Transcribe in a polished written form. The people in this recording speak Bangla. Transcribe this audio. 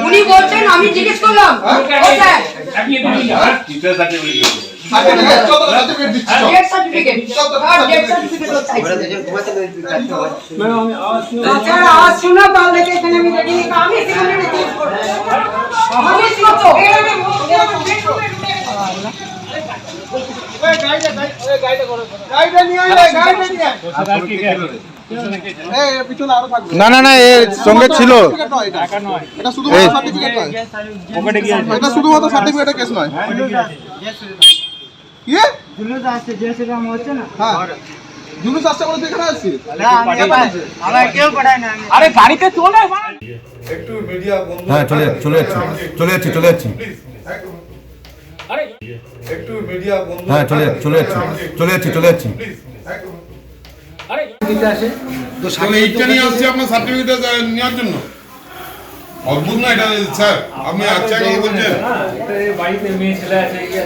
উনি বলছেন আমি জিজ্ঞেস করলাম না না না এর সঙ্গে ছিল এটা শুধুমাত্র সার্টিফিকেট নয়, এটা শুধুমাত্র সার্টিফিকেটের কেস নয়। কি জুলুস আসছে যে সেটা হচ্ছে না? হ্যাঁ জুলুস আসছে বলে এখানে আসছি না, আমরা কেউ পাঠাই না। আরে গাড়িতে চলে একটু মিডিয়া বন্ধ। হ্যাঁ চলে যাচ্ছি আরে একটু মিডিয়া বন্ধ। হ্যাঁ চলে যাচ্ছি আরে দিতে আসে তো সামনে এইটা নিয়ে আসছে আপনার সার্টিফিকেট নেওয়ার জন্য। অদ্ভুত না এটা স্যার, আপনি আচ্ছা কথা বলছেন। বাড়িতে মেয়ে ছেলে আছে